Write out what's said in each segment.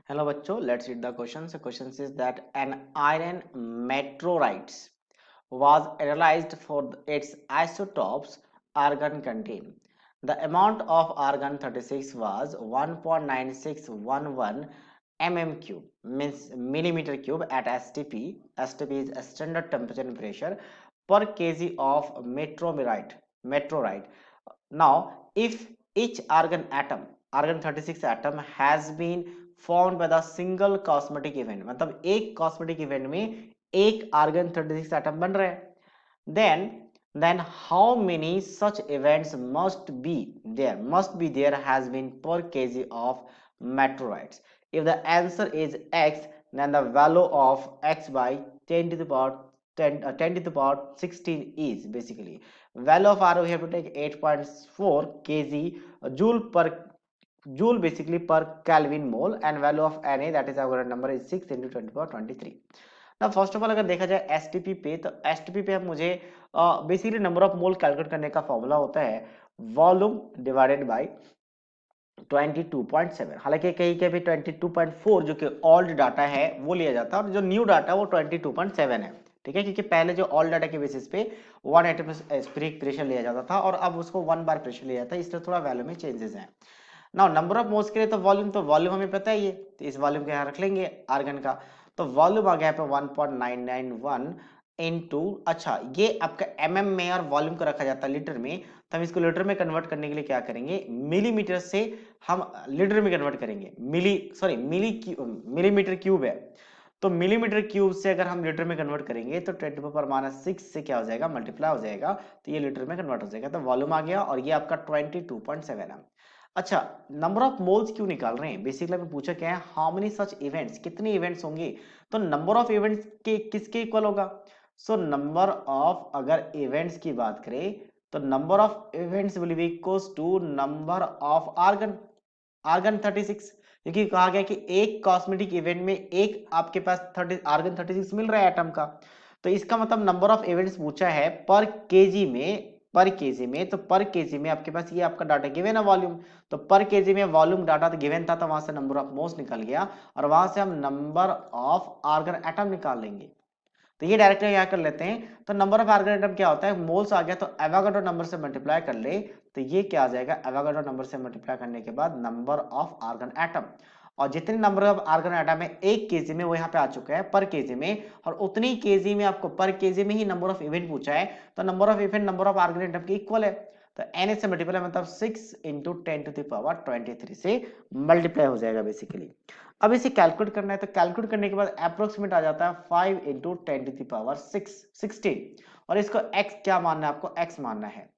Hello bachcho, let's read the question. So question says that an iron meteorite was analyzed for its isotopes argon contain. The amount of argon 36 was 1.9611 mm cube, means millimeter cube at STP. STP is standard temperature and pressure per kg of meteorite. Now, if each argon 36 atom has been formed by the single cosmetic event, मतलब एक cosmetic event में एक argon 36 atom बन रहे हैं, then how many such events must be there has been per kg of meteorites. If the answer is x, then the value of x by 10 to the power 10 to the power 16 is basically value of R we have to take 8.4 kg joule basically per Kelvin mole, and value of Na, that is our number, is 6 into 10 to the power 23. ना first of all अगर देखा जाए STP पे, तो STP पे हम मुझे basically number of mole calculate करने का फॉर्मूला होता है वॉल्यूम डिवाइडेड बाय 22.7। हालांकि कहीं के भी 22.4 जो कि ओल्ड डाटा है वो लिया जाता है, और जो न्यू डाटा है वो 22.7 है। ठीक है, क्योंकि पहले जो ओल्ड डाटा के बेसिस पे 1 एटम स्पिरिट प्रेशर लिया जाता था और अब उसको 1 बार प्रेशर लिया जाता है, इसलिए थोड़ा वैल्यू में चेंजेस हैं। नाउ नंबर ऑफ मोल्स के लिए तो वॉल्यूम हमें पता ही है, तो इस वॉल्यूम के यहाँ रख लेंगे आर्गन का। तो वॉल्यूम आ गया पे 1.991 इनटू, अच्छा ये आपका एमएम में और वॉल्यूम को रखा जाता है लीटर में, तो हम इसको लीटर में कन्वर्ट करने के लिए क्या करेंगे, मिलीमीटर से हम लीटर में कन्वर्ट करेंगे। मिलीमीटर क्यूब है, तो मिलीमीटर क्यूब से अगर हम लीटर में कन्वर्ट करेंगे तो 10⁻⁻6 से क्या हो जाएगा, मल्टीप्लाई हो जाएगा, तो ये लीटर में कन्वर्ट हो जाएगा। तो वॉल्यूम आ गया और ये आपका 22.7 है। अच्छा, नंबर ऑफ मोल्स क्यों निकाल रहे हैं, बेसिकली हमें पूछा क्या है, हाउ मेनी सच इवेंट्स, कितने इवेंट्स होंगे, तो नंबर ऑफ इवेंट्स के किसके इक्वल होगा। सो नंबर ऑफ, अगर इवेंट्स की बात करें तो number of events will be equals to number of argon 36, क्योंकि कहा गया कि एक कॉस्मेटिक इवेंट में एक आपके पास 30 आर्गन 36 मिल रहा है एटम का, तो इसका मतलब नंबर ऑफ इवेंट्स पूछा है पर केजी में, तो पर केजी में आपके पास ये आपका डाटा गिवन है वॉल्यूम, तो पर केजी में वॉल्यूम डाटा तो गिवन था, तो वहां से नंबर ऑफ मोल्स निकल गया और वहां से हम नंबर ऑफ आर्गन एटम निकाल लेंगे। तो ये डायरेक्टली यहाँ कर लेते हैं, तो नंबर ऑफ आर्गन एटम क्या होता है, मोल्स आ गया, तो एवोगाड्रो नंबर से मल्टीप्लाई कर ले, तो ये क्या आ जाएगा, एवोगाड्रो नंबर से मल्टीप्लाई करने के बाद नंबर ऑफ आर्गन एटम, और जितने नंबर ऑफ आर्गन एटम है एक केजी में वो यहाँ पे आ चुका है पर केजी में, और उतनी केजी में आपको पर केजी में ही नंबर ऑफ इवेंट पूछा है, तो number of event number of argon atom के इक्वल है, तो एन से मल्टीप्लाई मतलब 6 इंटू 10⁻23 से मल्टीप्लाई हो जाएगा बेसिकली। अब इसे कैलकुलेट करना है, तो कैलकुलेट करने के बाद अप्रोक्सीमेट आ जाता है 5 इंटू 10⁻16, और इसको x क्या मानना है, आपको x मानना है,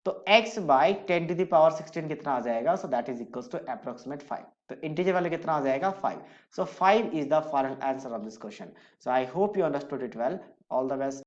तो x बाई 10⁻16 कितना आ जाएगा, so that is equals to approximate 5, तो इंटीजर वाले कितना आ जाएगा 5, so 5 is the final answer of this question. So I hope you understood it well, all the best.